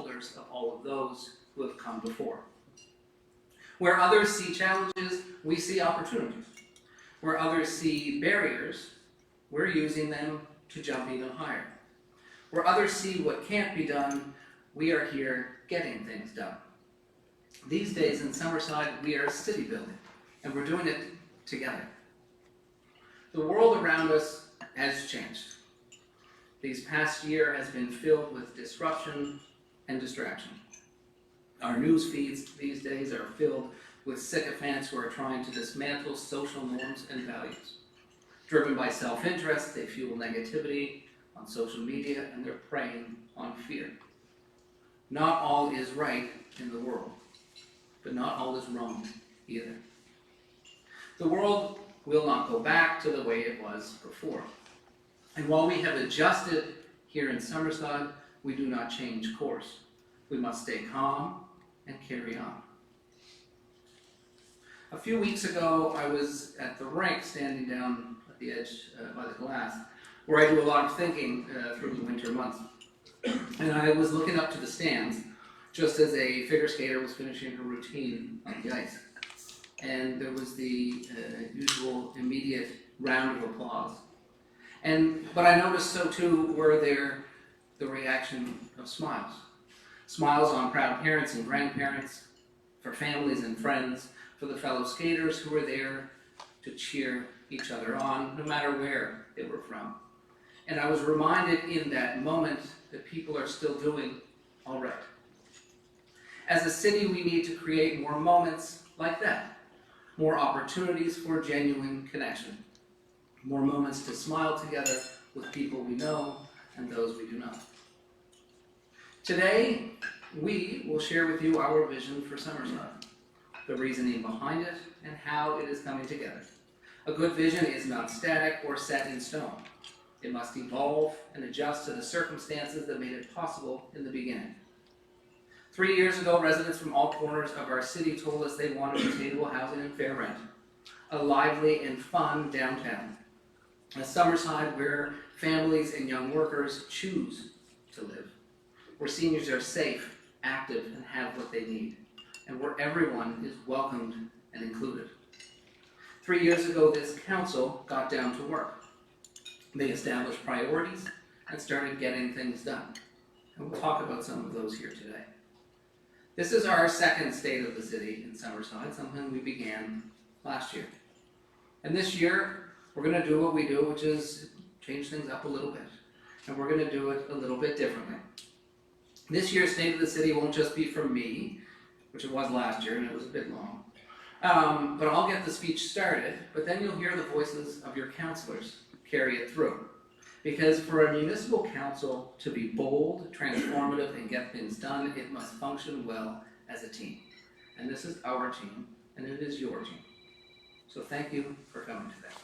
shoulders of all of those who have come before. Where others see challenges, we see opportunities. Where others see barriers, we're using them to jump even higher. Where others see what can't be done, we are here getting things done. These days in Summerside, we are city building, and we're doing it together. The world around us has changed. This past year has been filled with disruption and distraction. Our news feeds these days are filled with sycophants who are trying to dismantle social norms and values. Driven by self-interest, they fuel negativity on social media, and they're preying on fear. Not all is right in the world, but not all is wrong either. The world will not go back to the way it was before. And while we have adjusted here in Summerside, we do not change course. We must stay calm and carry on. A few weeks ago, I was at the rink standing down at the edge by the glass, where I do a lot of thinking through the winter months. And I was looking up to the stands just as a figure skater was finishing her routine on the ice. And there was the usual immediate round of applause. But I noticed so too were there the reaction of smiles. Smiles on proud parents and grandparents, for families and friends, for the fellow skaters who were there to cheer each other on, no matter where they were from. And I was reminded in that moment that people are still doing all right. As a city, we need to create more moments like that, more opportunities for genuine connection, more moments to smile together with people we know and those we do not. Today, we will share with you our vision for Summerside, the reasoning behind it, and how it is coming together. A good vision is not static or set in stone. It must evolve and adjust to the circumstances that made it possible in the beginning. 3 years ago, residents from all corners of our city told us they wanted attainable housing and fair rent, a lively and fun downtown, a Summerside where families and young workers choose to live, where seniors are safe, active, and have what they need, and where everyone is welcomed and included. 3 years ago, this council got down to work. They established priorities and started getting things done. And we'll talk about some of those here today. This is our second state of the city in Summerside, something we began last year. And this year, we're going to do what we do, which is change things up a little bit. And we're going to do it a little bit differently. This year's State of the City won't just be from me, which it was last year, and it was a bit long. But I'll get the speech started, but then you'll hear the voices of your councillors carry it through. Because for a municipal council to be bold, transformative, and get things done, it must function well as a team. And this is our team, and it is your team. So thank you for coming today.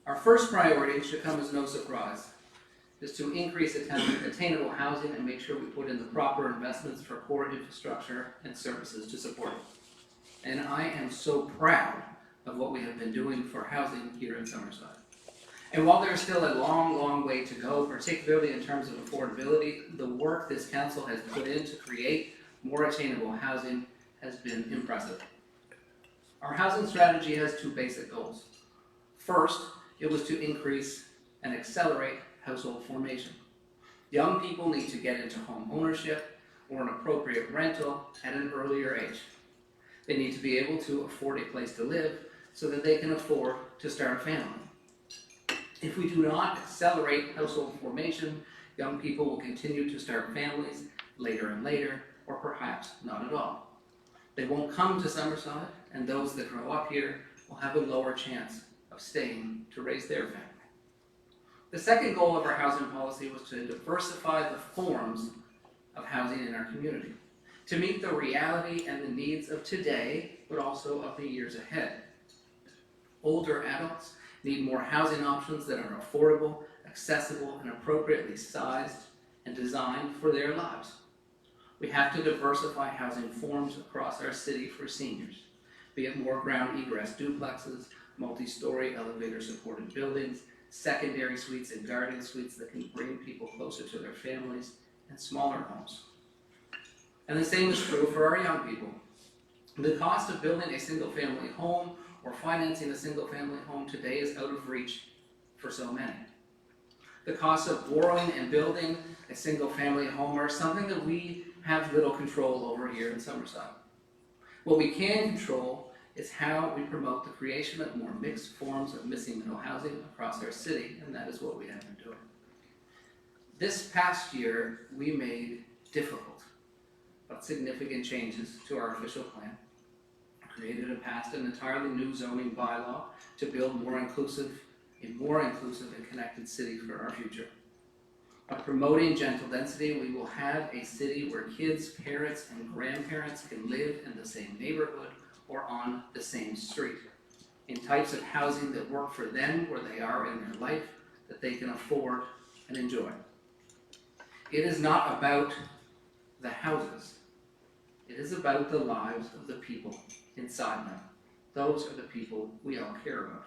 Our first priority, should come as no surprise, is to increase attainable housing and make sure we put in the proper investments for core infrastructure and services to support it. And I am so proud of what we have been doing for housing here in Summerside. And while there's still a long, long way to go, particularly in terms of affordability, the work this council has put in to create more attainable housing has been impressive. Our housing strategy has two basic goals. First, it was to increase and accelerate household formation. Young people need to get into home ownership or an appropriate rental at an earlier age. They need to be able to afford a place to live so that they can afford to start a family. If we do not accelerate household formation, young people will continue to start families later and later, or perhaps not at all. They won't come to Summerside, and those that grow up here will have a lower chance of staying to raise their family. The second goal of our housing policy was to diversify the forms of housing in our community, to meet the reality and the needs of today, but also of the years ahead. Older adults need more housing options that are affordable, accessible, and appropriately sized and designed for their lives. We have to diversify housing forms across our city for seniors, be it more ground egress duplexes, multi-story elevator-supported buildings, secondary suites and garden suites that can bring people closer to their families, and smaller homes. And the same is true for our young people. The cost of building a single-family home or financing a single-family home today is out of reach for so many. The costs of borrowing and building a single-family home are something that we have little control over here in Summerside. What we can control is how we promote the creation of more mixed forms of missing middle housing across our city, and that is what we have been doing. This past year, we made difficult but significant changes to our official plan, created and passed an entirely new zoning bylaw to build a more inclusive and connected city for our future. By promoting gentle density, we will have a city where kids, parents, and grandparents can live in the same neighborhood or on the same street, in types of housing that work for them where they are in their life, that they can afford and enjoy. It is not about the houses. It is about the lives of the people inside them. Those are the people we all care about.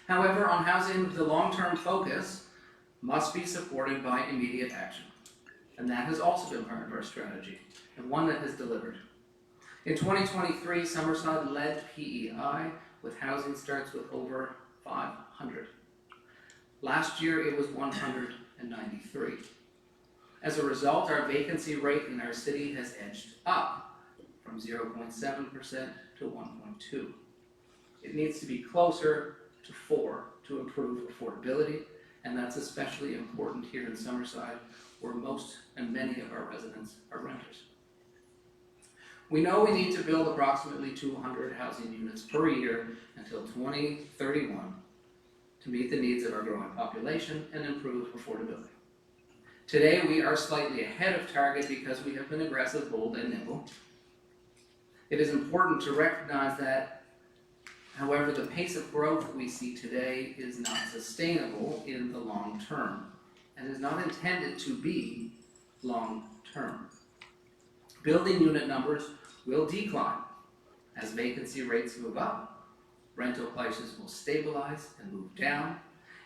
However, on housing, the long-term focus must be supported by immediate action. And that has also been part of our strategy, and one that has delivered. In 2023, Summerside led PEI with housing starts with over 500. Last year, it was 193. As a result, our vacancy rate in our city has edged up from 0.7% to 1.2. It needs to be closer to 4 to improve affordability, and that's especially important here in Summerside, where most and many of our residents are renters. We know we need to build approximately 200 housing units per year until 2031 to meet the needs of our growing population and improve affordability. Today, we are slightly ahead of target because we have been aggressive, bold, and nimble. It is important to recognize that, however, the pace of growth we see today is not sustainable in the long term and is not intended to be long term. Building unit numbers will decline as vacancy rates move up, rental prices will stabilize and move down,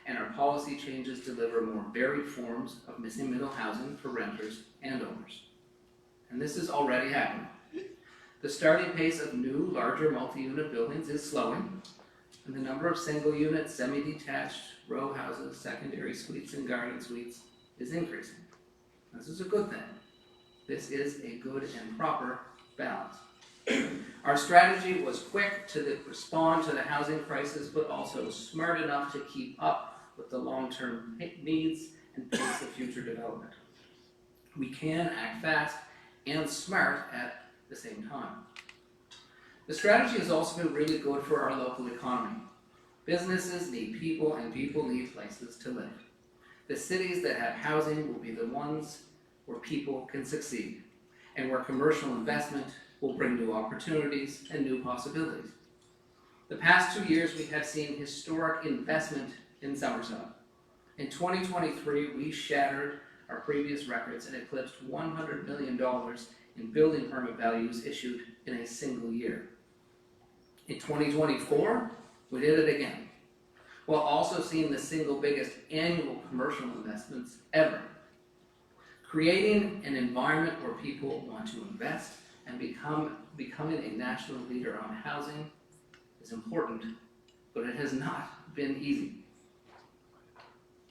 and our policy changes deliver more varied forms of missing middle housing for renters and owners. And this is already happening. The starting pace of new, larger multi-unit buildings is slowing, and the number of single-unit, semi-detached row houses, secondary suites, and garden suites is increasing. This is a good thing. This is a good and proper balance. Our strategy was quick to respond to the housing crisis, but also smart enough to keep up with the long-term needs and pace of future development. We can act fast and smart at the same time. The strategy has also been really good for our local economy. Businesses need people and people need places to live. The cities that have housing will be the ones where people can succeed and where commercial investment will bring new opportunities and new possibilities. The past 2 years we have seen historic investment in Summerside. In 2023 we shattered our previous records and eclipsed $100 million in building permit values issued in a single year. In 2024, we did it again, while also seeing the single biggest annual commercial investments ever. Creating an environment where people want to invest and becoming a national leader on housing is important, but it has not been easy.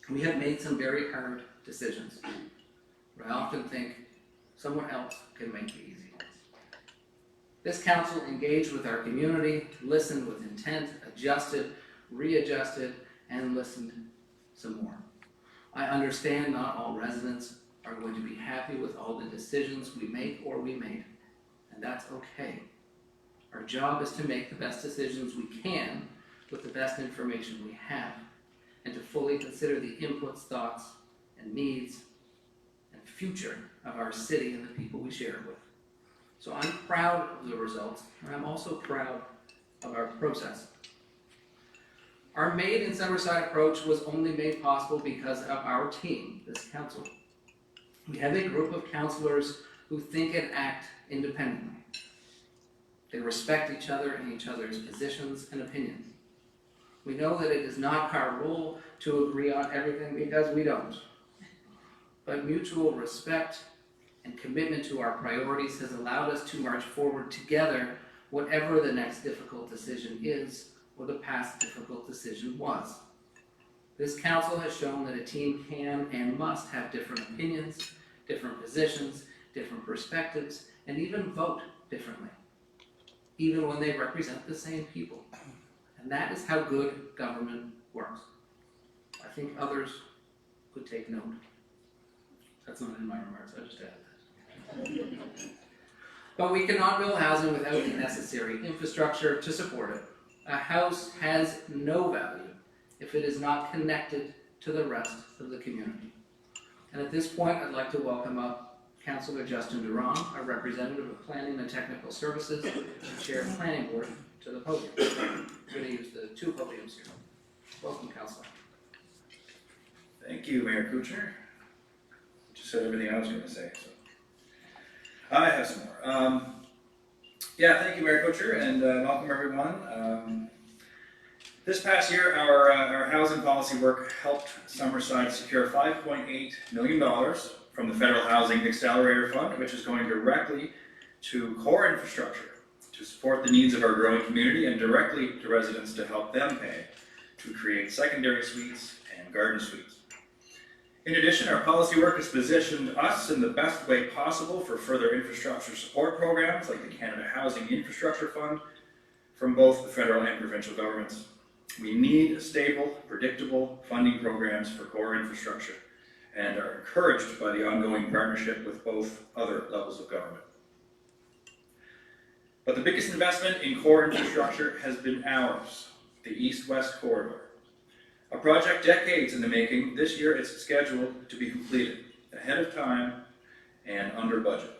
We have made some very hard decisions, but I often think someone else can make the easy ones. This council engaged with our community, listened with intent, adjusted, readjusted, and listened some more. I understand not all residents are going to be happy with all the decisions we make or we made, and that's okay. Our job is to make the best decisions we can with the best information we have, and to fully consider the inputs, thoughts, and needs and future of our city and the people we share it with. So I'm proud of the results, and I'm also proud of our process. Our Made in Summerside approach was only made possible because of our team, this council. We have a group of councillors who think and act independently. They respect each other and each other's positions and opinions. We know that it is not our role to agree on everything because we don't. but mutual respect and commitment to our priorities has allowed us to march forward together, whatever the next difficult decision is or the past difficult decision was. This council has shown that a team can and must have different opinions, different positions, different perspectives, and even vote differently, even when they represent the same people. And that is how good government works. I think others could take note. That's not in my remarks, I just added that. But we cannot build housing without the necessary infrastructure to support it. A house has no value if it is not connected to the rest of the community. And at this point, I'd like to welcome up Councillor Justin Durand, our representative of Planning and Technical Services, and Chair of Planning Board, to the podium. We're going to use the two podiums here. Welcome, Councillor. Thank you, Mayor Kuchner. Just said everything I was going to say, so. I have some more. Thank you, Mayor Kuchner, and welcome everyone. This past year, our housing policy work helped Summerside secure $5.8 million from the Federal Housing Accelerator Fund, which is going directly to core infrastructure to support the needs of our growing community and directly to residents to help them pay to create secondary suites and garden suites. In addition, our policy work has positioned us in the best way possible for further infrastructure support programs like the Canada Housing Infrastructure Fund from both the federal and provincial governments. We need stable, predictable funding programs for core infrastructure and are encouraged by the ongoing partnership with both other levels of government. But the biggest investment in core infrastructure has been ours, the East-West Corridor. A project decades in the making, this year it's scheduled to be completed ahead of time and under budget.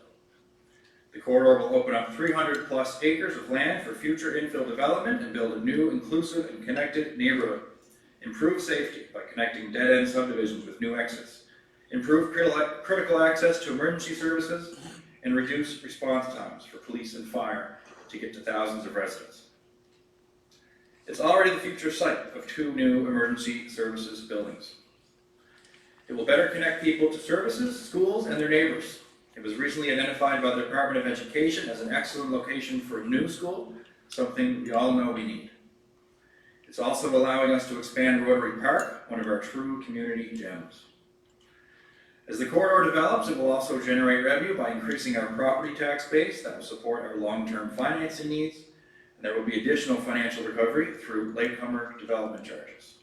The corridor will open up 300 plus acres of land for future infill development and build a new, inclusive and connected neighborhood. Improve safety by connecting dead-end subdivisions with new exits. Improve critical access to emergency services and reduce response times for police and fire to get to thousands of residents. It's already the future site of 2 new emergency services buildings. It will better connect people to services, schools, and their neighbors. It was recently identified by the Department of Education as an excellent location for a new school, something we all know we need. It's also allowing us to expand Rotary Park, one of our true community gems. As the corridor develops, it will also generate revenue by increasing our property tax base that will support our long-term financing needs. And there will be additional financial recovery through latecomer development charges.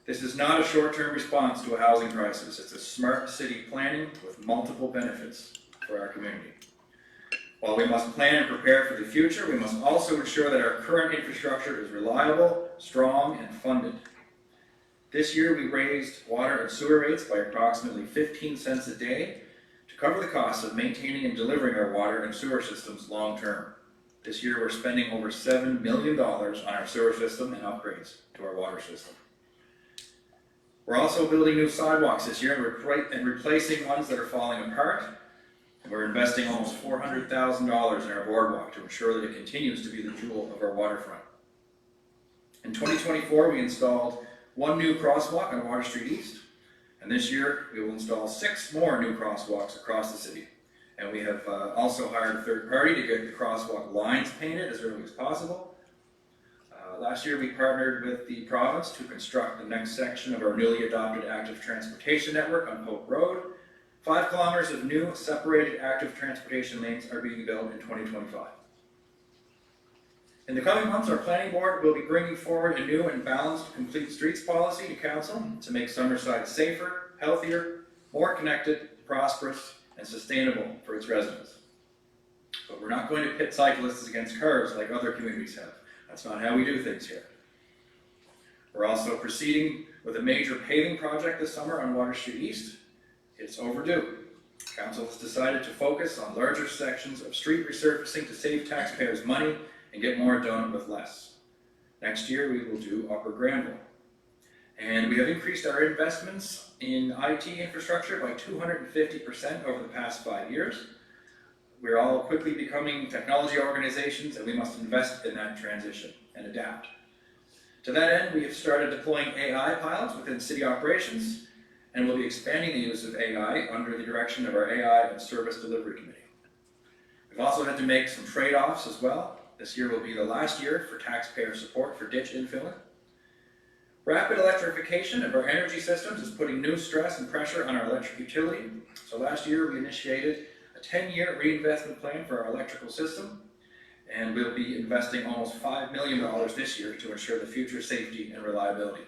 This is not a short-term response to a housing crisis. It's a smart city planning with multiple benefits for our community. While we must plan and prepare for the future, we must also ensure that our current infrastructure is reliable, strong, and funded. This year, we raised water and sewer rates by approximately 15 cents a day to cover the costs of maintaining and delivering our water and sewer systems long-term. This year, we're spending over $7 million on our sewer system and upgrades to our water system. We're also building new sidewalks this year and replacing ones that are falling apart. And we're investing almost $400,000 in our boardwalk to ensure that it continues to be the jewel of our waterfront. In 2024, we installed 1 new crosswalk on Water Street East. And this year, we will install 6 more new crosswalks across the city. And we have also hired a third party to get the crosswalk lines painted as early as possible. Last year we partnered with the province to construct the next section of our newly adopted active transportation network on Pope Road. 5 kilometers of new separated active transportation lanes are being built in 2025. In the coming months, our planning board will be bringing forward a new and balanced complete streets policy to council to make Summerside safer, healthier, more connected, prosperous, and sustainable for its residents. But we're not going to pit cyclists against cars like other communities have. That's not how we do things here. We're also proceeding with a major paving project this summer on Water Street East. It's overdue. Council has decided to focus on larger sections of street resurfacing to save taxpayers money and get more done with less. Next year we will do Upper Granville. And we have increased our investments in IT infrastructure by 250% over the past 5 years. We're all quickly becoming technology organizations and we must invest in that transition and adapt. To that end, we have started deploying AI pilots within city operations and we'll be expanding the use of AI under the direction of our AI and Service Delivery Committee. We've also had to make some trade-offs as well. This year will be the last year for taxpayer support for ditch infilling. Rapid electrification of our energy systems is putting new stress and pressure on our electric utility. So last year we initiated a 10-year reinvestment plan for our electrical system, and we'll be investing almost $5 million this year to ensure the future safety and reliability.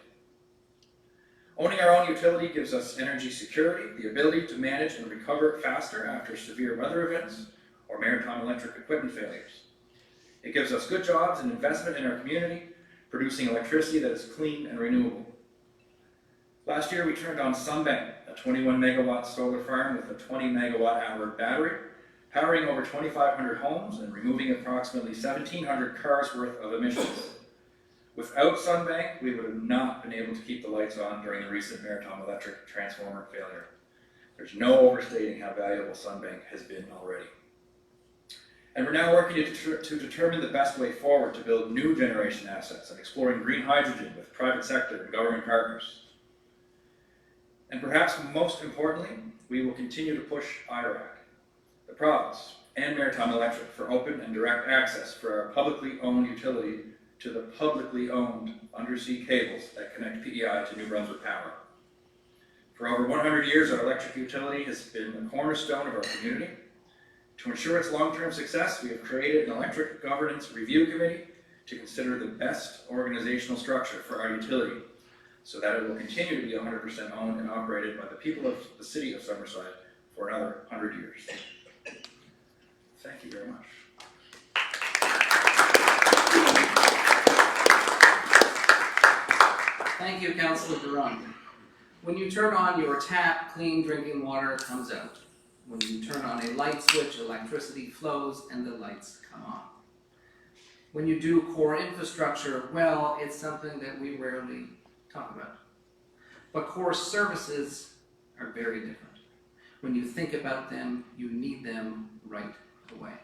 Owning our own utility gives us energy security, the ability to manage and recover faster after severe weather events or maritime electric equipment failures. It gives us good jobs and investment in our community, producing electricity that is clean and renewable. Last year we turned on Sunbank, a 21 megawatt solar farm with a 20 megawatt hour battery, powering over 2,500 homes and removing approximately 1,700 cars worth of emissions. Without Sunbank, we would have not been able to keep the lights on during the recent maritime electric transformer failure. There's no overstating how valuable Sunbank has been already. And we're now working to determine the best way forward to build new generation assets and exploring green hydrogen with private sector and government partners. And perhaps most importantly, we will continue to push IRAC, the province, and Maritime Electric for open and direct access for our publicly owned utility to the publicly owned undersea cables that connect PEI to New Brunswick Power. For over 100 years, our electric utility has been a cornerstone of our community. To ensure its long-term success, we have created an electric governance review committee to consider the best organizational structure for our utility so that it will continue to be 100% owned and operated by the people of the city of Summerside for another 100 years. Thank you very much. Thank you, Councillor Durand. When you turn on your tap, clean drinking water comes out. When you turn on a light switch, electricity flows and the lights come on. When you do core infrastructure, well, it's something that we rarely talk about. But core services are very different. When you think about them, you need them right away.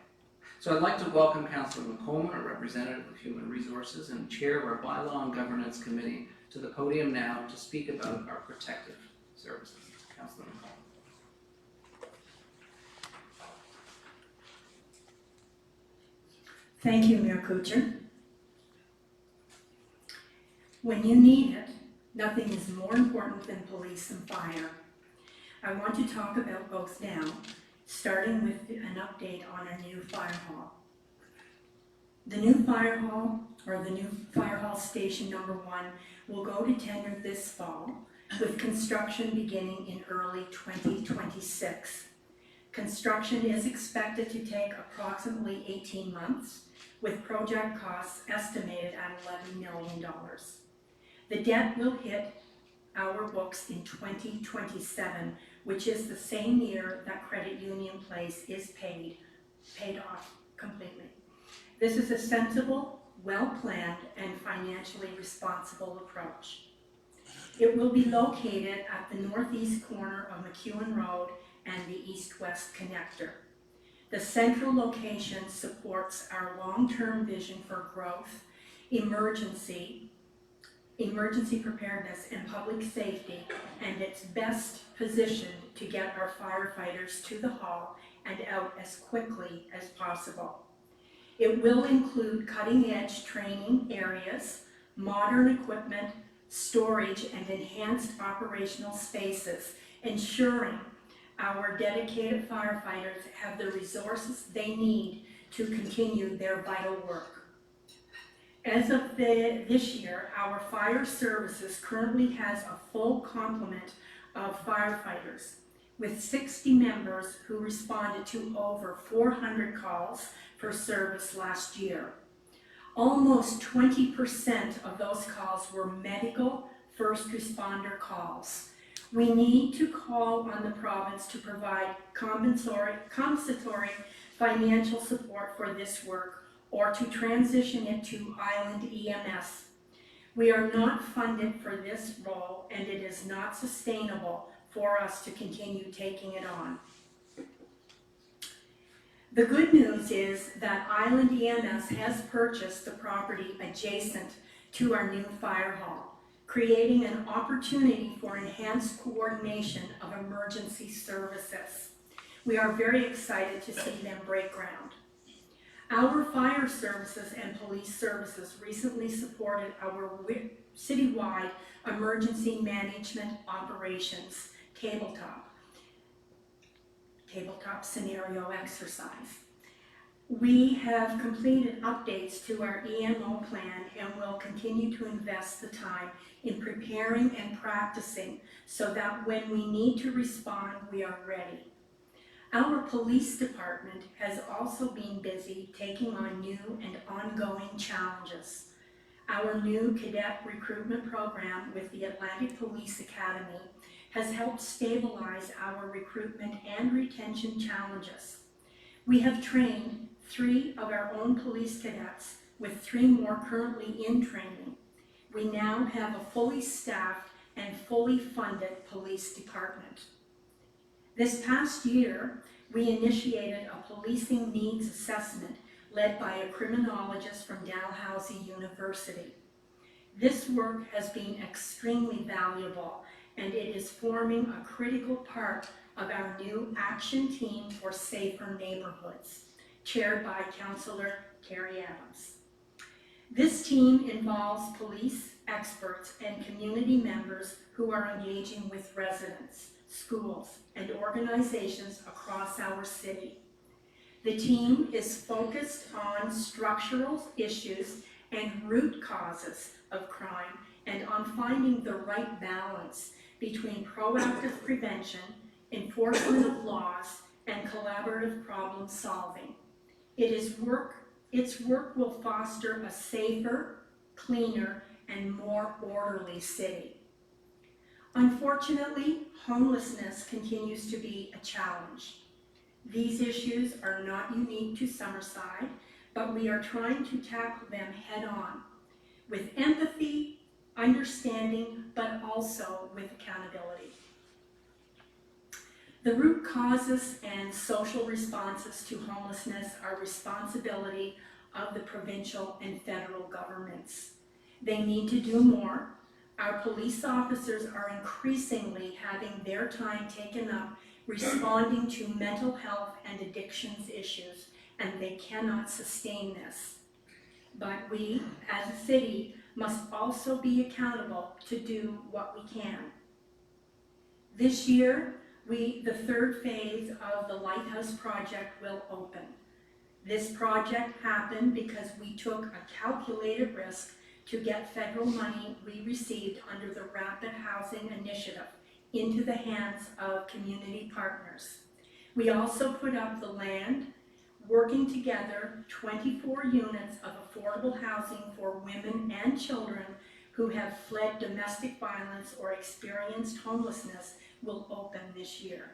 So I'd like to welcome Councillor McColeman, a representative of Human Resources and chair of our Bylaw and Governance Committee, to the podium now to speak about our protective services. Councillor McColeman. Thank you, Mayor Kuchar. When you need it, nothing is more important than police and fire. I want to talk about both now, starting with an update on our new fire hall. The new fire hall, or the new fire hall station number 1, will go to tender this fall, with construction beginning in early 2026. Construction is expected to take approximately 18 months, with project costs estimated at $11 million. The debt will hit our books in 2027, which is the same year that Credit Union Place is paid off completely. This is a sensible, well-planned, and financially responsible approach. It will be located at the northeast corner of McEwen Road and the east-west connector. The central location supports our long-term vision for growth, emergency preparedness, and public safety, and it's best positioned to get our firefighters to the hall and out as quickly as possible. It will include cutting-edge training areas, modern equipment, storage, and enhanced operational spaces, ensuring our dedicated firefighters have the resources they need to continue their vital work. As of this year, our fire services currently has a full complement of firefighters, with 60 members who responded to over 400 calls for service last year. Almost 20% of those calls were medical first responder calls. We need to call on the province to provide compensatory financial support for this work, or to transition it to Island EMS. We are not funded for this role, and it is not sustainable for us to continue taking it on. The good news is that Island EMS has purchased the property adjacent to our new fire hall. creating an opportunity for enhanced coordination of emergency services. We are very excited to see them break ground. Our fire services and police services recently supported our citywide emergency management operations tabletop scenario exercise. We have completed updates to our EMO plan and will continue to invest the time in preparing and practicing so that when we need to respond, we are ready. Our police department has also been busy taking on new and ongoing challenges. Our new cadet recruitment program with the Atlantic Police Academy has helped stabilize our recruitment and retention challenges. We have trained 3 of our own police cadets, with 3 more currently in training. We now have a fully staffed and fully funded police department. This past year, we initiated a policing needs assessment led by a criminologist from Dalhousie University. This work has been extremely valuable, and it is forming a critical part of our new action team for safer neighborhoods, chaired by Councillor Carrie Adams. This team involves police experts and community members who are engaging with residents, schools, and organizations across our city. The team is focused on structural issues and root causes of crime and on finding the right balance between proactive prevention, enforcement of laws, and collaborative problem solving. Its work will foster a safer, cleaner, and more orderly city. Unfortunately, homelessness continues to be a challenge. These issues are not unique to Summerside, but we are trying to tackle them head on, with empathy, understanding, but also with accountability. The root causes and social responses to homelessness are responsibility of the provincial and federal governments. They need to do more. Our police officers are increasingly having their time taken up responding to mental health and addictions issues, and they cannot sustain this. But we, as a city, must also be accountable to do what we can. This year, the 3rd phase of the Lighthouse project will open. This project happened because we took a calculated risk to get federal money we received under the Rapid Housing Initiative into the hands of community partners. We also put up the land, working together 24 units of affordable housing for women and children who have fled domestic violence or experienced homelessness will open this year.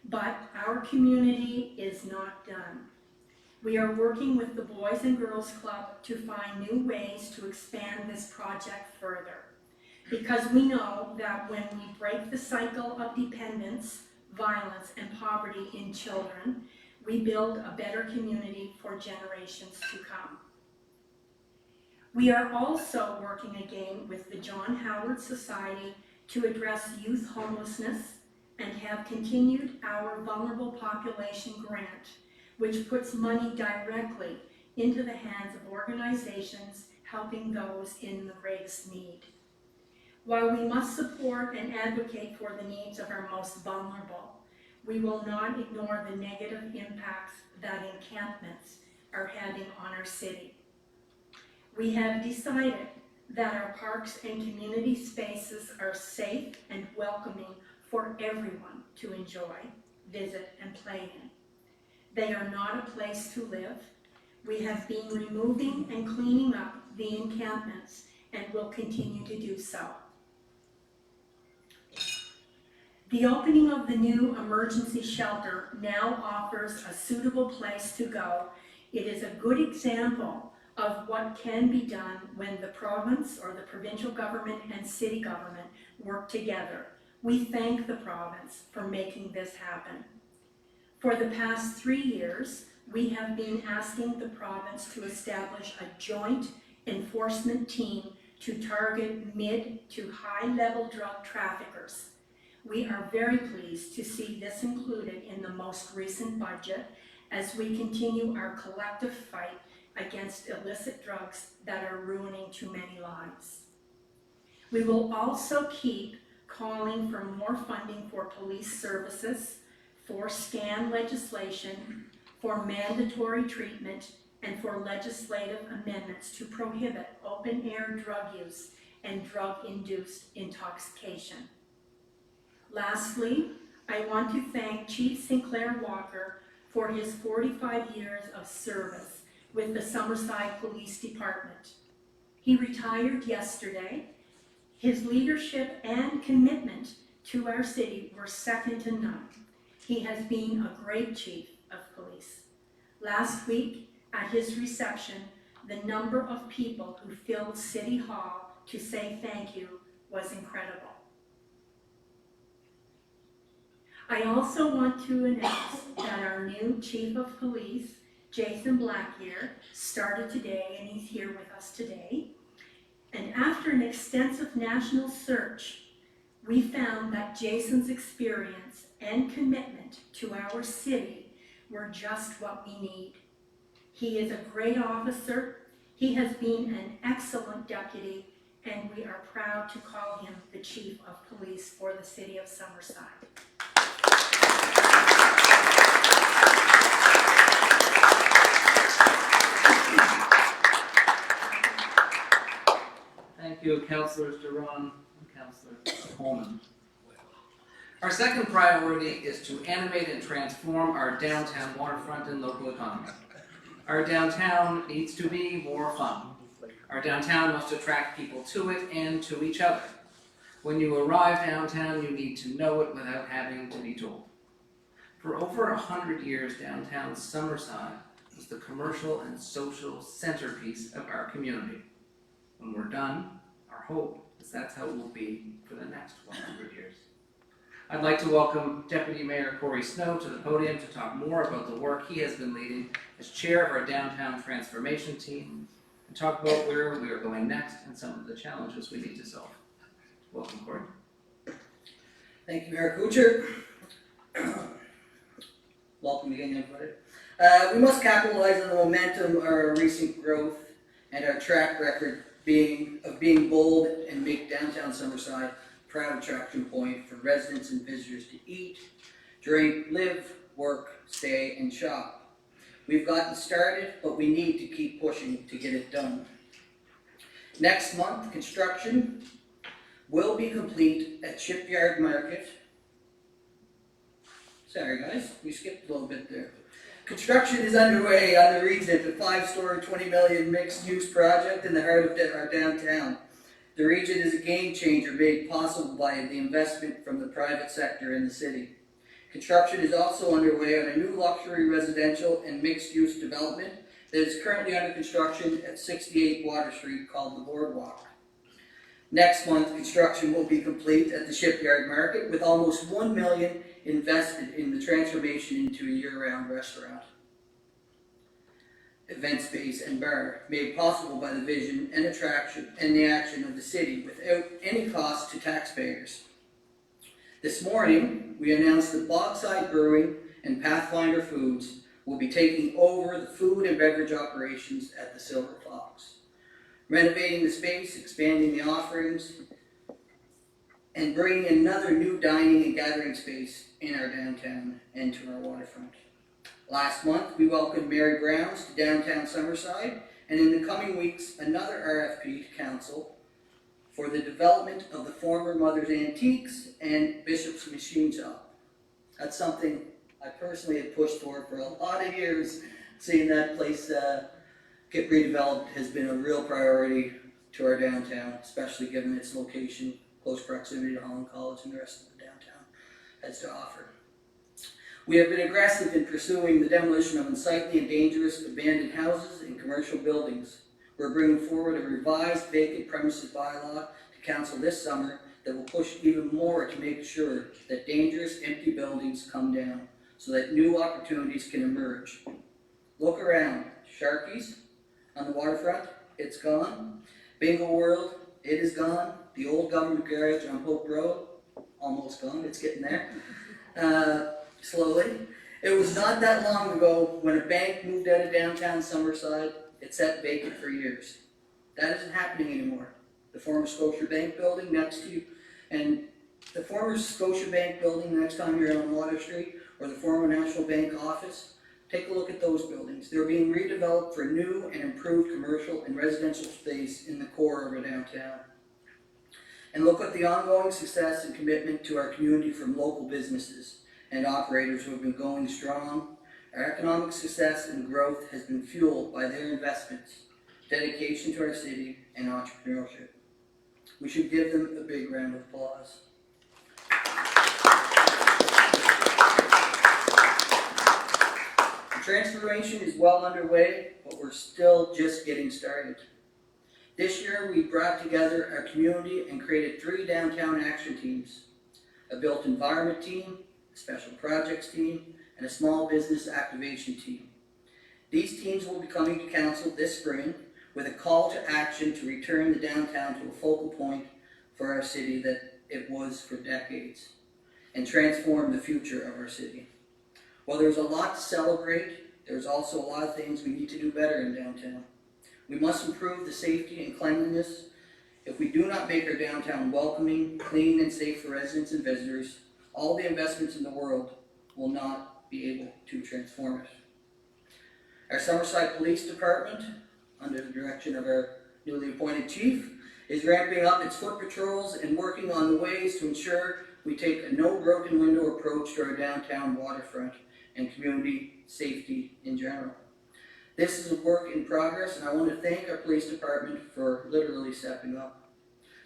But our community is not done. We are working with the Boys and Girls Club to find new ways to expand this project further, because we know that when we break the cycle of dependence, violence, and poverty in children, we build a better community for generations to come. We are also working again with the John Howard Society to address youth homelessness and have continued our Vulnerable Population Grant, which puts money directly into the hands of organizations helping those in the greatest need. While we must support and advocate for the needs of our most vulnerable, we will not ignore the negative impacts that encampments are having on our city. We have decided that our parks and community spaces are safe and welcoming for everyone to enjoy, visit, and play in. They are not a place to live. We have been removing and cleaning up the encampments and will continue to do so. The opening of the new emergency shelter now offers a suitable place to go. It is a good example of what can be done when the province or the provincial government and city government work together. We thank the province for making this happen. For the past 3 years, we have been asking the province to establish a joint enforcement team to target mid to high-level drug traffickers. We are very pleased to see this included in the most recent budget as we continue our collective fight against illicit drugs that are ruining too many lives. We will also keep calling for more funding for police services, for SCAN legislation, for mandatory treatment, and for legislative amendments to prohibit open-air drug use and drug-induced intoxication. Lastly, I want to thank Chief Sinclair Walker for his 45 years of service with the Summerside Police Department. He retired yesterday. His leadership and commitment to our city were second to none. He has been a great chief of police. Last week, at his reception, the number of people who filled City Hall to say thank you was incredible. I also want to announce that our new Chief of Police, Jason Blackyear, started today, and he's here with us today. And after an extensive national search, we found that Jason's experience and commitment to our city were just what we need. He is a great officer, he has been an excellent deputy, and we are proud to call him the Chief of Police for the City of Summerside. Thank you, Councillors Duran and Councillor Coleman. Our second priority is to animate and transform our downtown waterfront and local economy. Our downtown needs to be more fun. Our downtown must attract people to it and to each other. When you arrive downtown, you need to know it without having to be told. For over 100 years, downtown Summerside was the commercial and social centerpiece of our community. When we're done, our hope is that's how it will be for the next 100 years. I'd like to welcome Deputy Mayor Corey Snow to the podium to talk more about the work he has been leading as chair of our downtown transformation team and talk about where we are going next and some of the challenges we need to solve. Welcome, Corey. Thank you, Mayor Kuchar. Welcome again, everybody. We must capitalize on the momentum of our recent growth and our track record of being bold and make downtown Summerside a proud attraction point for residents and visitors to eat, drink, live, work, stay, and shop. We've gotten started, but we need to keep pushing to get it done. Next month, construction will be complete at Shipyard Market. Sorry guys, we skipped a little bit there. Construction is underway on the Regent, a 5-story, $20 million mixed-use project in the heart of our downtown. The Regent is a game changer made possible by the investment from the private sector in the city. Construction is also underway on a new luxury residential and mixed-use development that is currently under construction at 68 Water Street called the Boardwalk. Next month, construction will be complete at the Shipyard Market with almost $1 million invested in the transformation into a year-round restaurant, event space, and bar, made possible by the vision and attraction and the action of the city without any cost to taxpayers. This morning, we announced that Bogside Brewing and Pathfinder Foods will be taking over the food and beverage operations at the Silver Fox, renovating the space, expanding the offerings, and bringing another new dining and gathering space in our downtown and to our waterfront. Last month, we welcomed Mary Brown's to downtown Summerside, and in the coming weeks, another RFP to council for the development of the former Mother's Antiques and Bishop's Machine Shop. That's something I personally had pushed for a lot of years. Seeing that place get redeveloped has been a real priority to our downtown, especially given its location, close proximity to Holland College and the rest of the downtown has to offer. We have been aggressive in pursuing the demolition of unsightly and dangerous abandoned houses and commercial buildings. We're bringing forward a revised vacant premises bylaw to council this summer that will push even more to make sure that dangerous empty buildings come down so that new opportunities can emerge. Look around. Sharky's on the waterfront, it's gone. Bingo World, It is gone. The old government garage on Hope Road, almost gone, it's getting there, slowly. It was not that long ago when a bank moved out of downtown Summerside. It sat vacant for years. That isn't happening anymore. The former Scotiabank building next to you, and the former Scotiabank building next time you're on Water Street, or the former National Bank office, take a look at those buildings. They're being redeveloped for new and improved commercial and residential space in the core of our downtown. And look at the ongoing success and commitment to our community from local businesses and operators who have been going strong. Our economic success and growth has been fueled by their investments, dedication to our city, and entrepreneurship. We should give them a big round of applause. The transformation is well underway, but we're still just getting started. This year, we brought together our community and created 3 downtown action teams: a built environment team, a special projects team, and a small business activation team. These teams will be coming to council this spring with a call to action to return the downtown to a focal point for our city that it was for decades, and transform the future of our city. While there's a lot to celebrate, there's also a lot of things we need to do better in downtown. We must improve the safety and cleanliness. If we do not make our downtown welcoming, clean, and safe for residents and visitors, all the investments in the world will not be able to transform it. Our Summerside Police Department, under the direction of our newly appointed chief, is ramping up its foot patrols and working on the ways to ensure we take a no broken window approach to our downtown waterfront and community safety in general. This is a work in progress, and I want to thank our police department for literally stepping up.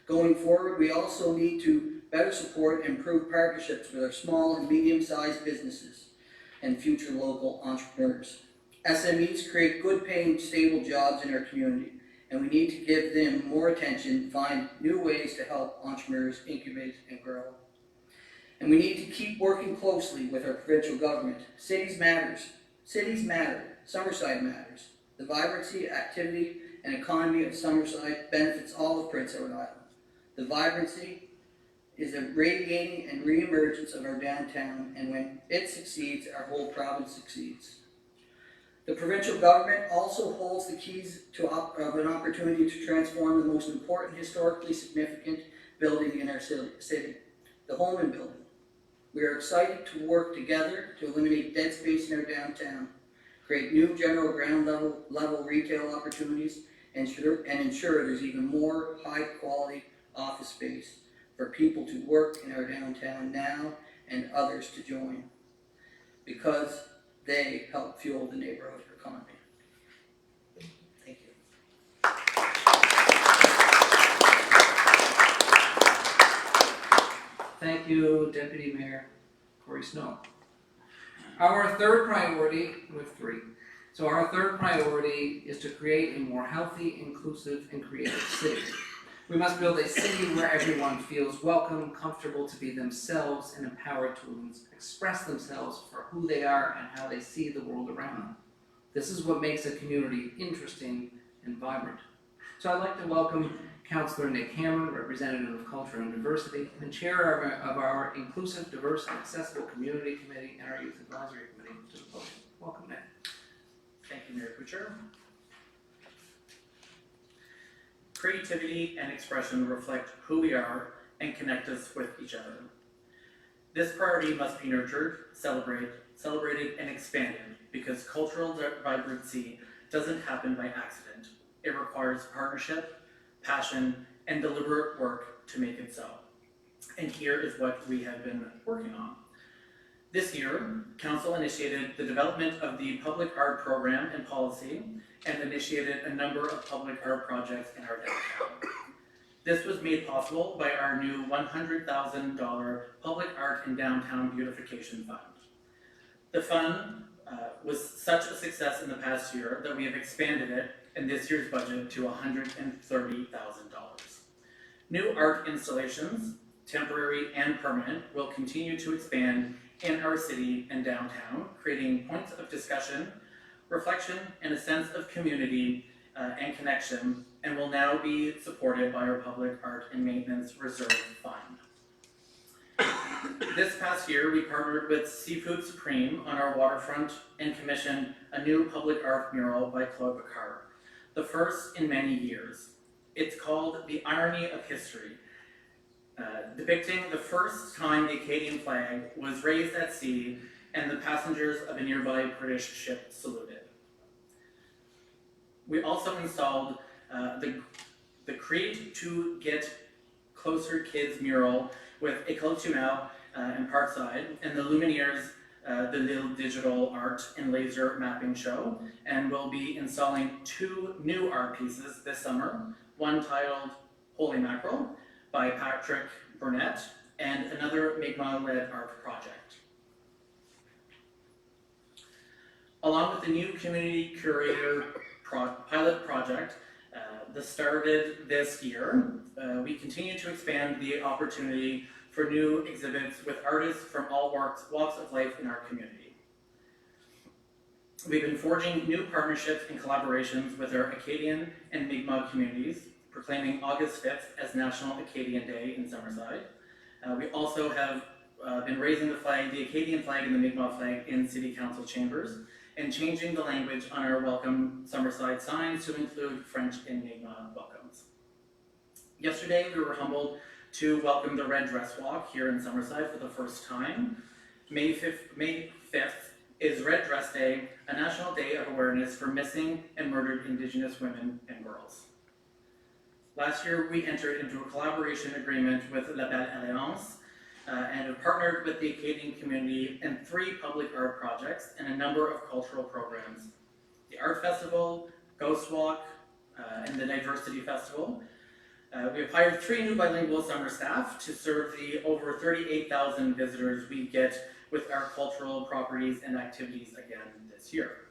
Going forward, we also need to better support and improve partnerships with our small and medium-sized businesses and future local entrepreneurs. SMEs create good paying, stable jobs in our community, and we need to give them more attention, find new ways to help entrepreneurs incubate and grow. And we need to keep working closely with our provincial government. Cities matters. Cities matter. Summerside matters. The vibrancy, activity, and economy of Summerside benefits all of Prince Edward Island. The vibrancy is a radiating and re-emergence of our downtown, and when it succeeds, our whole province succeeds. The provincial government also holds the keys of an opportunity to transform the most important historically significant building in our city, the Holman Building. We are excited to work together to eliminate dead space in our downtown, create new general ground level retail opportunities, and ensure there's even more high quality office space for people to work in our downtown now and others to join, because they help fuel the neighborhood economy. Thank you. Thank you, Deputy Mayor Corey Snow. Our third priority, we have 3. So our third priority is to create a more healthy, inclusive, and creative city. We must build a city where everyone feels welcome, comfortable to be themselves, and empowered to express themselves for who they are and how they see the world around them. This is what makes a community interesting and vibrant. So I'd like to welcome Councillor Nick Cameron, representative of Culture and Diversity, and chair of our Inclusive, Diverse, and Accessible Community Committee and our Youth Advisory Committee to the podium. Welcome, Nick. Thank you, Mayor Kuchar. Creativity and expression reflect who we are and connect us with each other. This priority must be nurtured, celebrated, and expanded, because cultural vibrancy doesn't happen by accident. It requires partnership, passion, and deliberate work to make it so. And here is what we have been working on. This year, Council initiated the development of the public art program and policy, and initiated a number of public art projects in our downtown. This was made possible by our new $100,000 Public Art in Downtown Beautification Fund. The fund was such a success in the past year that we have expanded it in this year's budget to $130,000. New art installations, temporary and permanent, will continue to expand in our city and downtown, creating points of discussion, reflection, and a sense of community and connection and will now be supported by our Public Art and Maintenance Reserve Fund. This past year, we partnered with Seafood Supreme on our waterfront and commissioned a new public art mural by Claude Picard, the first in many years. It's called The Irony of History, depicting the first time the Acadian flag was raised at sea and the passengers of a nearby British ship saluted. We also installed the Create to Get Closer Kids mural with École Tumel and Parkside, and the Lumineers, the little digital art and laser mapping show, and we'll be installing 2 new art pieces this summer, one titled Holy Mackerel by Patrick Burnett, and another Mi'kmaq-led art project. Along with the new community curator pilot project that started this year, we continue to expand the opportunity for new exhibits with artists from all walks of life in our community. We've been forging new partnerships and collaborations with our Acadian and Mi'kmaq communities, proclaiming August 5th as National Acadian Day in Summerside. We also have been raising the flag, the Acadian flag and the Mi'kmaq flag in City Council chambers, and changing the language on our Welcome Summerside signs to include French and Mi'kmaq welcomes. Yesterday, we were humbled to welcome the Red Dress Walk here in Summerside for the first time. May 5th is Red Dress Day, a national day of awareness for missing and murdered Indigenous women and girls. Last year, we entered into a collaboration agreement with La Belle Alliance and have partnered with the Acadian community in 3 public art projects and a number of cultural programs. The Art Festival, Ghost Walk, and the Diversity Festival. We have hired 3 new bilingual summer staff to serve the over 38,000 visitors we get with our cultural properties and activities again this year.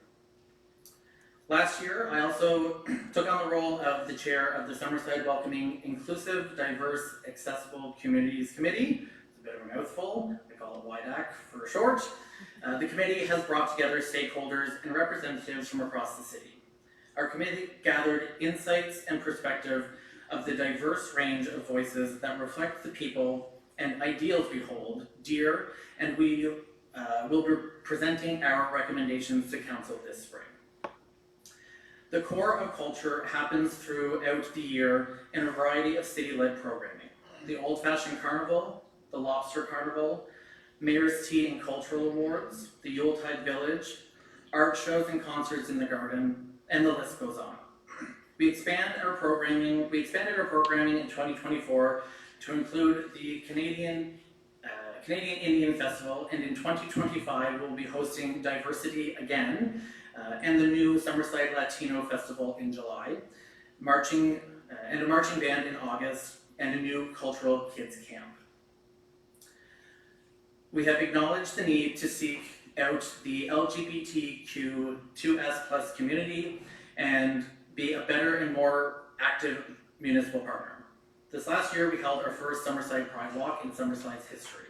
Last year, I also took on the role of the chair of the Summerside Welcoming Inclusive, Diverse, Accessible Communities Committee. It's a bit of a mouthful, I call it WIDAC for short. The committee has brought together stakeholders and representatives from across the city. Our committee gathered insights and perspective of the diverse range of voices that reflect the people and ideals we hold dear, and we will be presenting our recommendations to council this spring. The core of culture happens throughout the year in a variety of city-led programming. The Old Fashioned Carnival, the Lobster Carnival, Mayor's Tea and Cultural Awards, the Yuletide Village, art shows and concerts in the garden, and the list goes on. We expanded our programming in 2024 to include the Canadian Indian Festival, and in 2025 we'll be hosting Diversity again, and the new Summerside Latino Festival in July, and a marching band in August, and a new cultural kids camp. We have acknowledged the need to seek out the LGBTQ2S+ community and be a better and more active municipal partner. This last year, we held our first Summerside Pride Walk in Summerside's history.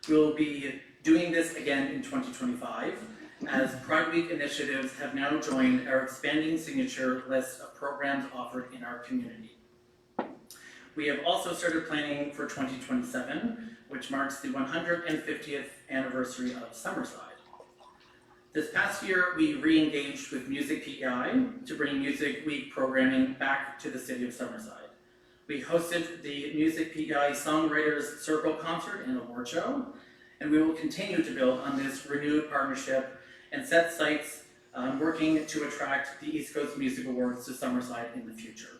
We will be doing this again in 2025, as Pride Week initiatives have now joined our expanding signature list of programs offered in our community. We have also started planning for 2027, which marks the 150th anniversary of Summerside. This past year, we re-engaged with Music PEI to bring Music Week programming back to the city of Summerside. We hosted the Music PEI Songwriters Circle concert and award show, and we will continue to build on this renewed partnership and set sights working to attract the East Coast Music Awards to Summerside in the future.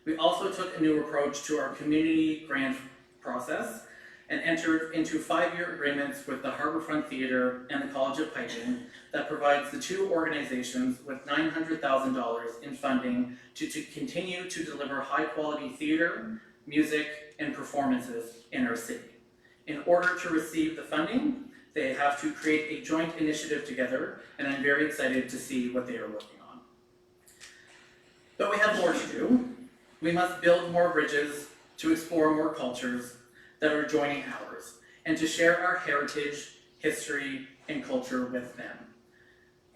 We also took a new approach to our community grant process and entered into 5-year agreements with the Harbourfront Theatre and the College of Piping that provides the 2 organizations with $900,000 in funding to continue to deliver high-quality theatre, music, and performances in our city. In order to receive the funding, they have to create a joint initiative together, and I'm very excited to see what they are working on. But we have more to do. We must build more bridges to explore more cultures that are joining ours, and to share our heritage, history, and culture with them.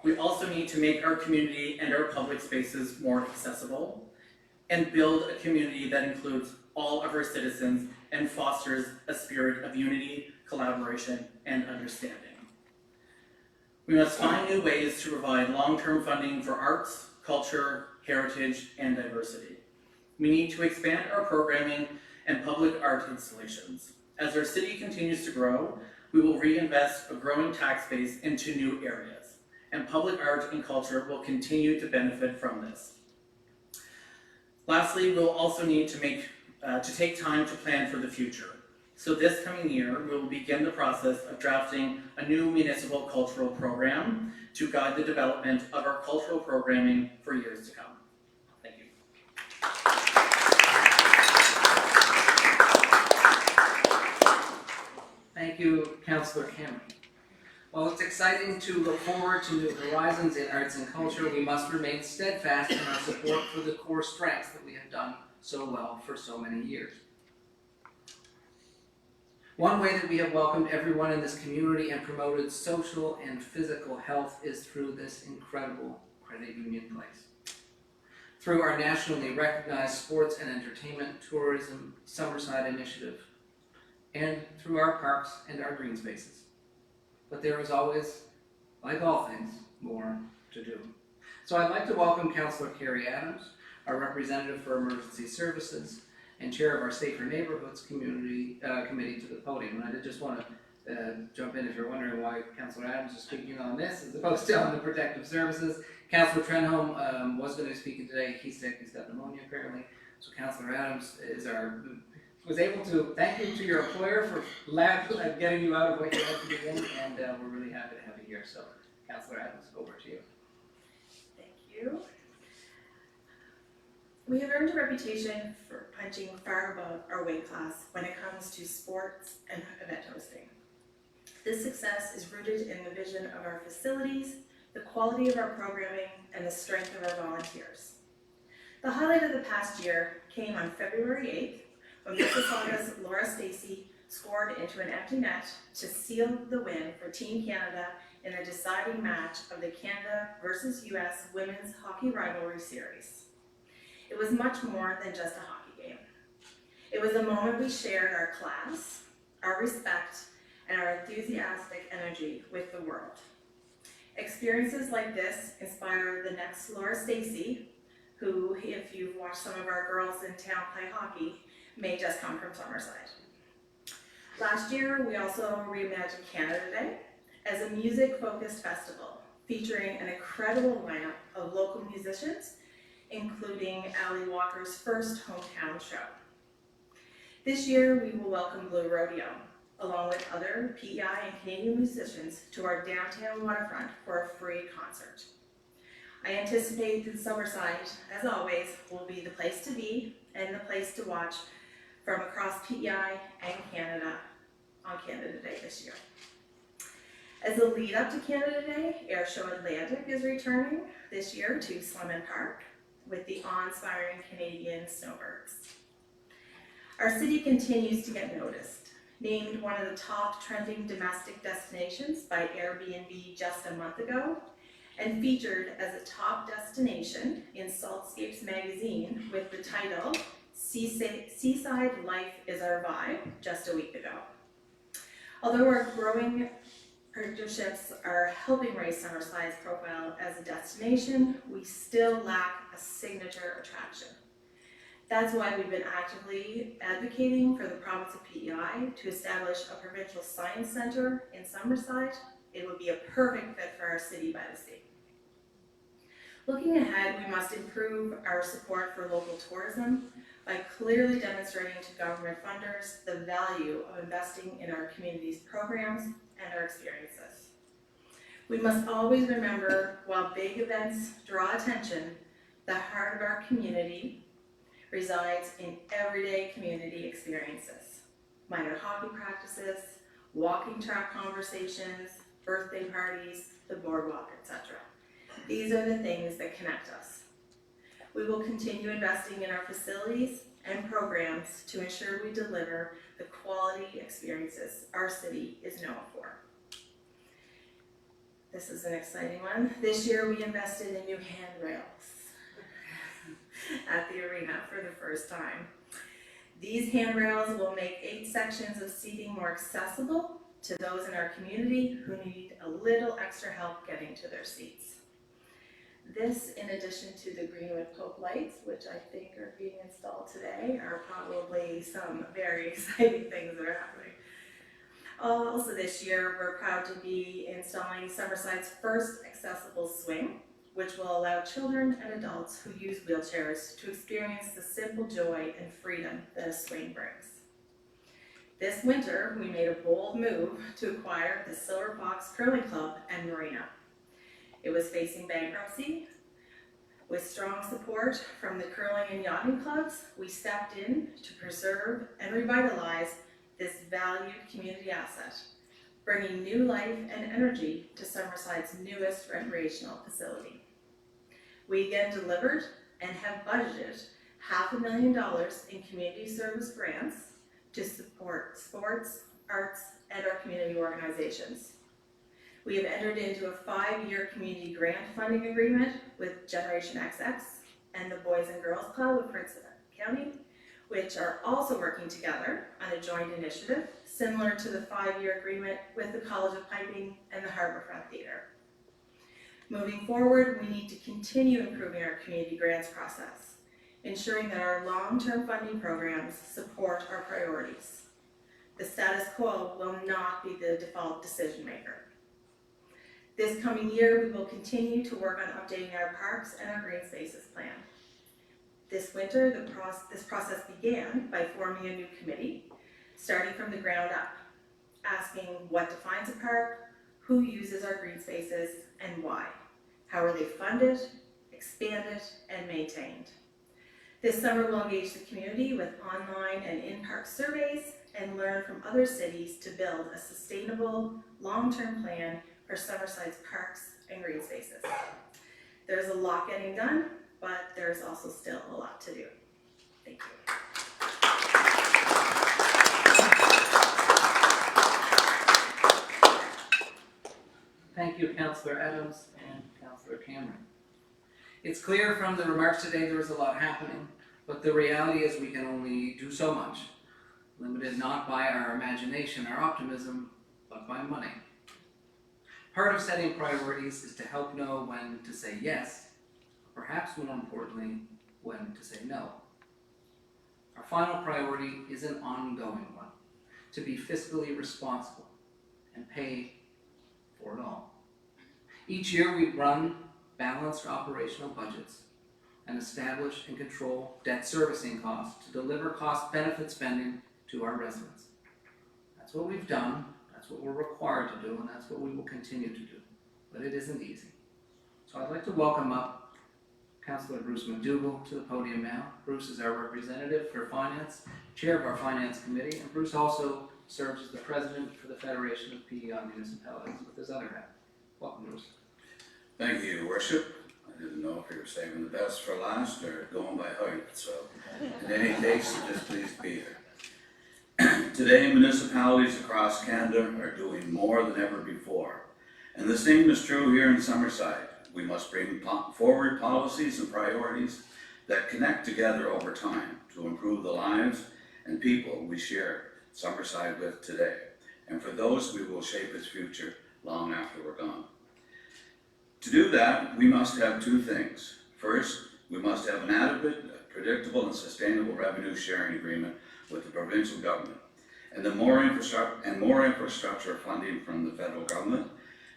We also need to make our community and our public spaces more accessible and build a community that includes all of our citizens and fosters a spirit of unity, collaboration, and understanding. We must find new ways to provide long-term funding for arts, culture, heritage, and diversity. We need to expand our programming and public art installations. As our city continues to grow, we will reinvest a growing tax base into new areas, and public art and culture will continue to benefit from this. Lastly, we'll also need to take time to plan for the future. So this coming year, we will begin the process of drafting a new municipal cultural program to guide the development of our cultural programming for years to come. Thank you. Thank you, Councillor Cameron. While it's exciting to look forward to new horizons in arts and culture, we must remain steadfast in our support for the core strengths that we have done so well for so many years. One way that we have welcomed everyone in this community and promoted social and physical health is through this incredible credit union place. Through our nationally recognized sports and entertainment tourism Summerside initiative, and through our parks and our green spaces. But there is always, like all things, more to do. So I'd like to welcome Councillor Carrie Adams, our representative for Emergency Services, and chair of our Safer Neighborhoods Committee to the podium. And I did just want to jump in if you're wondering why Councillor Adams is speaking on this as opposed to on the protective services. Councillor Trenholm was going to be speaking today. He's sick, he's got pneumonia apparently. So Councillor Adams was able to thank you to your employer for getting you out of what you had to be in, and we're really happy to have you here. So Councillor Adams, over to you. Thank you. We have earned a reputation for punching far above our weight class when it comes to sports and event hosting. This success is rooted in the vision of our facilities, the quality of our programming, and the strength of our volunteers. The highlight of the past year came on February 8th when Mississauga's Laura Stacey scored into an empty net to seal the win for Team Canada in the deciding match of the Canada versus US Women's Hockey Rivalry Series. It was much more than just a hockey game. It was a moment we shared our class, our respect, and our enthusiastic energy with the world. Experiences like this inspire the next Laura Stacey, who, if you've watched some of our girls in town play hockey, may just come from Summerside. Last year, we also reimagined Canada Day as a music-focused festival featuring an incredible lineup of local musicians, including Ali Walker's first hometown show. This year, we will welcome Blue Rodeo, along with other PEI and Canadian musicians, to our downtown waterfront for a free concert. I anticipate that Summerside, as always, will be the place to be and the place to watch from across PEI and Canada on Canada Day this year. As a lead up to Canada Day, Air Show Atlantic is returning this year to Slemon Park with the awe-inspiring Canadian snowbirds. Our city continues to get noticed. Named one of the top trending domestic destinations by Airbnb just a month ago, and featured as a top destination in Saltscapes magazine with the title Seaside Life is Our Vibe just a week ago. Although our growing partnerships are helping raise Summerside's profile as a destination, we still lack a signature attraction. That's why we've been actively advocating for the province of PEI to establish a provincial science center in Summerside. It would be a perfect fit for our city by the sea. Looking ahead, we must improve our support for local tourism by clearly demonstrating to government funders the value of investing in our community's programs and our experiences. We must always remember, while big events draw attention, the heart of our community resides in everyday community experiences. Minor hockey practices, walking track conversations, birthday parties, the boardwalk, etc. These are the things that connect us. We will continue investing in our facilities and programs to ensure we deliver the quality experiences our city is known for. This is an exciting one. This year we invested in new handrails at the arena for the first time. These handrails will make 8 sections of seating more accessible to those in our community who need a little extra help getting to their seats. This, in addition to the Greenwood Pope lights, which I think are being installed today, are probably some very exciting things that are happening. Also this year, we're proud to be installing Summerside's first accessible swing, which will allow children and adults who use wheelchairs to experience the simple joy and freedom that a swing brings. This winter, we made a bold move to acquire the Silver Fox Curling Club and Marina. It was facing bankruptcy. With strong support from the curling and yachting clubs, we stepped in to preserve and revitalize this valued community asset, bringing new life and energy to Summerside's newest recreational facility. We again delivered and have budgeted $500,000 in community service grants to support sports, arts, and our community organizations. We have entered into a 5-year community grant funding agreement with Generation XX and the Boys and Girls Club of Prince Edward County, which are also working together on a joint initiative similar to the 5-year agreement with the College of Piping and the Harbourfront Theatre. Moving forward, we need to continue improving our community grants process, ensuring that our long-term funding programs support our priorities. The status quo will not be the default decision maker. This coming year, we will continue to work on updating our parks and our green spaces plan. This winter, this process began by forming a new committee, starting from the ground up, asking what defines a park, who uses our green spaces, and why. How are they funded, expanded, and maintained? This summer, we'll engage the community with online and in-park surveys and learn from other cities to build a sustainable, long-term plan for Summerside's parks and green spaces. There's a lot getting done, but there's also still a lot to do. Thank you. Thank you, Councillor Adams and Councillor Cameron. It's clear from the remarks today there is a lot happening, but the reality is we can only do so much, limited not by our imagination, our optimism, but by money. Part of setting priorities is to help know when to say yes, perhaps more importantly, when to say no. Our final priority is an ongoing one, to be fiscally responsible and pay for it all. Each year we run balanced operational budgets and establish and control debt servicing costs to deliver cost-benefit spending to our residents. That's what we've done, that's what we're required to do, and that's what we will continue to do. But it isn't easy. So I'd like to welcome up Councillor Bruce McDougall to the podium now. Bruce is our representative for Finance, chair of our Finance Committee, and Bruce also serves as the president for the Federation of PEI Municipalities with his other hat. Welcome, Bruce. Thank you, Your Worship. I didn't know if you were saving the best for last or going by height, so in any case, I'm just pleased to be here. Today, municipalities across Canada are doing more than ever before, and the same is true here in Summerside. We must bring forward policies and priorities that connect together over time to improve the lives and people we share Summerside with today, and for those we will shape its future long after we're gone. To do that, we must have two things. First, we must have an adequate, predictable, and sustainable revenue sharing agreement with the provincial government, and more infrastructure funding from the federal government.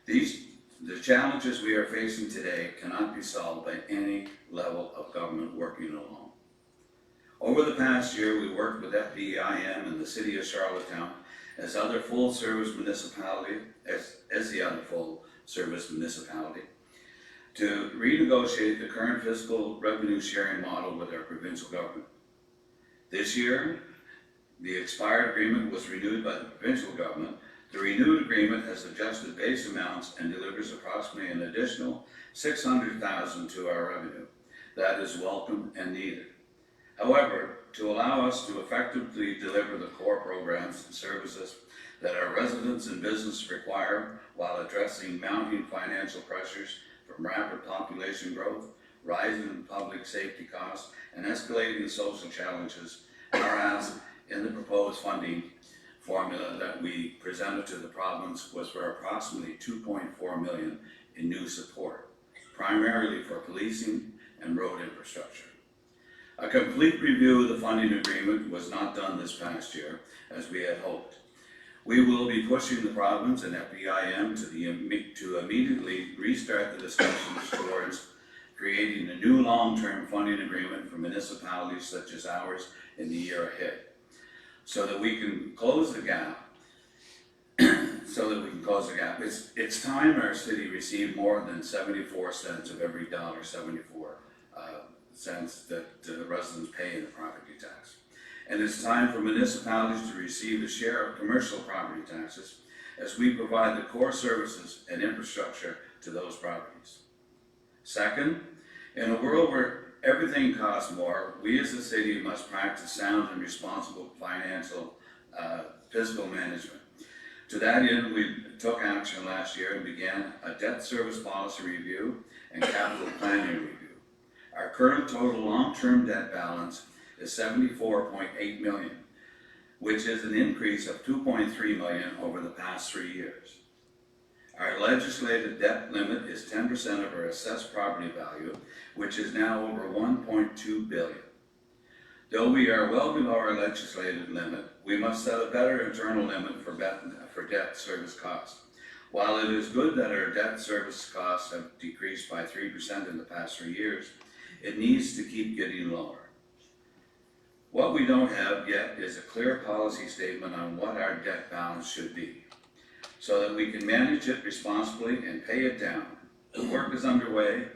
The challenges we are facing today cannot be solved by any level of government working alone. Over the past year, we worked with FPEIM and the City of Charlottetown as the other full-service municipality to renegotiate the current fiscal revenue sharing model with our provincial government. This year, the expired agreement was renewed by the provincial government. The renewed agreement has adjusted base amounts and delivers approximately an additional $600,000 to our revenue. That is welcome and needed. However, to allow us to effectively deliver the core programs and services that our residents and business require while addressing mounting financial pressures from rapid population growth, rising public safety costs, and escalating social challenges are asked in the proposed funding formula that we presented to the province was for approximately $2.4 million in new support, primarily for policing and road infrastructure. A complete review of the funding agreement was not done this past year, as we had hoped. We will be pushing the province and FBIM to immediately restart the discussions towards creating a new long-term funding agreement for municipalities such as ours in the year ahead, so that we can close the gap. It's time our city received more than 74 cents of every $1.74 cents that residents pay in the property tax. And it's time for municipalities to receive a share of commercial property taxes as we provide the core services and infrastructure to those properties. Second, in a world where everything costs more, we as a city must practice sound and responsible fiscal management. To that end, we took action last year and began a debt service policy review and capital planning review. Our current total long-term debt balance is $74.8 million, which is an increase of $2.3 million over the past 3 years. Our legislated debt limit is 10% of our assessed property value, which is now over $1.2 billion. Though we are well below our legislated limit, we must set a better internal limit for debt service costs. While it is good that our debt service costs have decreased by 3% in the past 3 years, it needs to keep getting lower. What we don't have yet is a clear policy statement on what our debt balance should be, so that we can manage it responsibly and pay it down. The work is underway,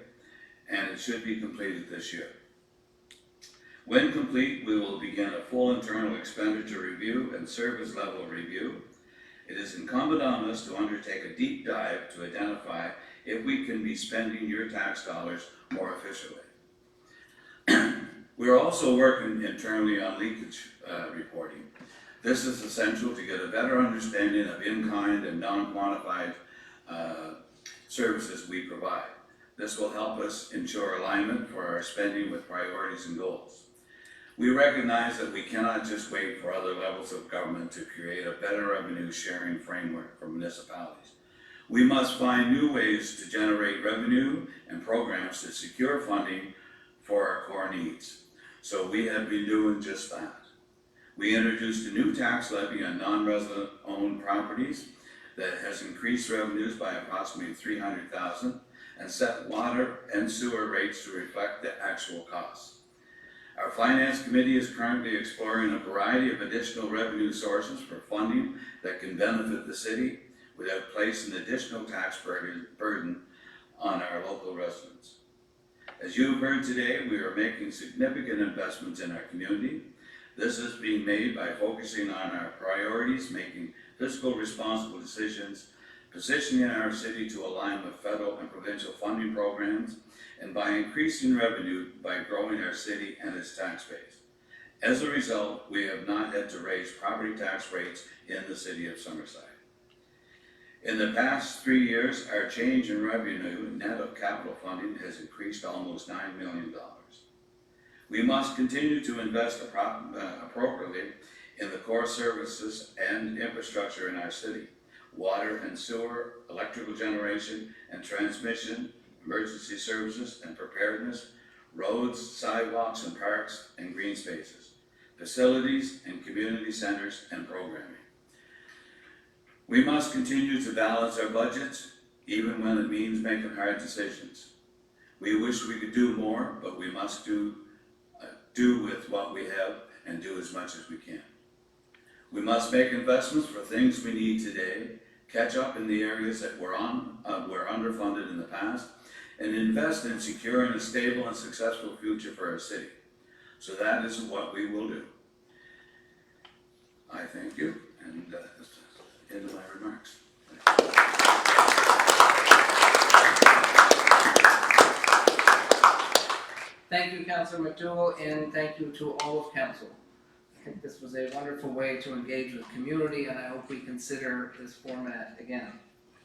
and it should be completed this year. When complete, we will begin a full internal expenditure review and service level review. It is incumbent on us to undertake a deep dive to identify if we can be spending your tax dollars more efficiently. We are also working internally on leakage reporting. This is essential to get a better understanding of in-kind and non-quantified services we provide. This will help us ensure alignment for our spending with priorities and goals. We recognize that we cannot just wait for other levels of government to create a better revenue sharing framework for municipalities. We must find new ways to generate revenue and programs to secure funding for our core needs. So we have been doing just that. We introduced a new tax levy on non-resident owned properties that has increased revenues by approximately $300,000 and set water and sewer rates to reflect the actual costs. Our Finance Committee is currently exploring a variety of additional revenue sources for funding that can benefit the city without placing additional tax burden on our local residents. As you have heard today, we are making significant investments in our community. This is being made by focusing on our priorities, making fiscal responsible decisions, positioning our city to align with federal and provincial funding programs, and by increasing revenue by growing our city and its tax base. As a result, we have not had to raise property tax rates in the city of Summerside. In the past 3 years, our change in revenue net of capital funding has increased almost $9 million. We must continue to invest appropriately in the core services and infrastructure in our city: water and sewer, electrical generation and transmission, emergency services and preparedness, roads, sidewalks and parks and green spaces, facilities and community centers and programming. We must continue to balance our budgets, even when it means making hard decisions. We wish we could do more, but we must do with what we have and do as much as we can. We must make investments for things we need today, catch up in the areas that were underfunded in the past, and invest in securing a stable and successful future for our city. So that is what we will do. I thank you, and that's the end of my remarks. Thank you, Councillor McDougall, and thank you to all of council. I think this was a wonderful way to engage with community, and I hope we consider this format again.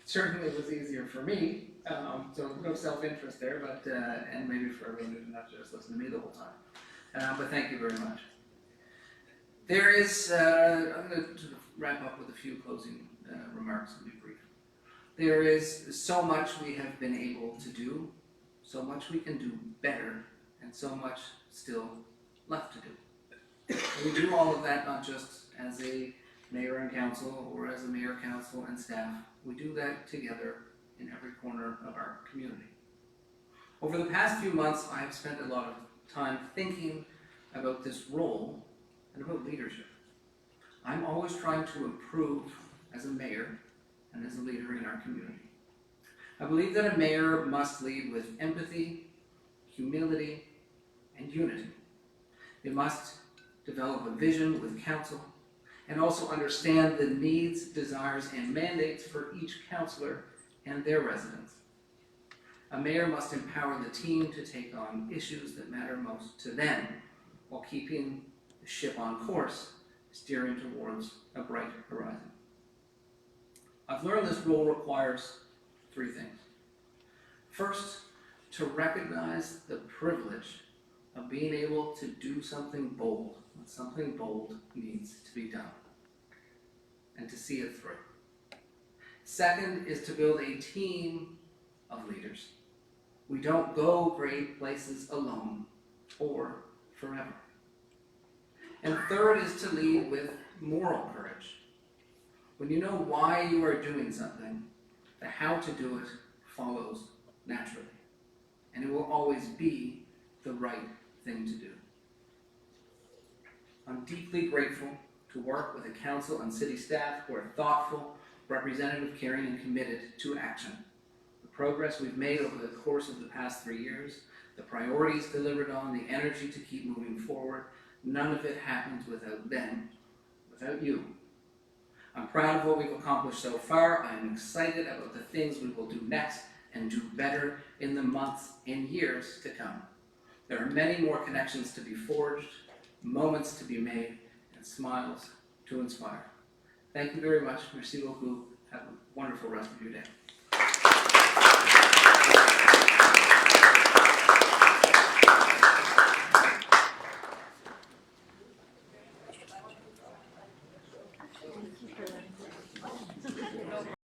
Certainly it was easier for me, so no self-interest there, but, and maybe for everyone who's not just listening to me the whole time. But thank you very much. There is, I'm going to sort of wrap up with a few closing remarks and be brief. There is so much we have been able to do, so much we can do better, and so much still left to do. And we do all of that not just as a mayor and council or as a mayor, council, and staff. We do that together in every corner of our community. Over the past few months, I have spent a lot of time thinking about this role and about leadership. I'm always trying to improve as a mayor and as a leader in our community. I believe that a mayor must lead with empathy, humility, and unity. They must develop a vision with council and also understand the needs, desires, and mandates for each councillor and their residents. A mayor must empower the team to take on issues that matter most to them while keeping the ship on course, steering towards a bright horizon. I've learned this role requires three things. First, to recognize the privilege of being able to do something bold when something bold needs to be done, and to see it through. Second is to build a team of leaders. We don't go great places alone or forever. And third is to lead with moral courage. When you know why you are doing something, the how to do it follows naturally, and it will always be the right thing to do. I'm deeply grateful to work with a council and city staff who are thoughtful, representative, caring, and committed to action. The progress we've made over the course of the past 3 years, the priorities delivered on, the energy to keep moving forward, none of it happens without them, without you. I'm proud of what we've accomplished so far. I'm excited about the things we will do next and do better in the months and years to come. There are many more connections to be forged, moments to be made, and smiles to inspire. Thank you very much. Merci beaucoup. Have a wonderful rest of your day.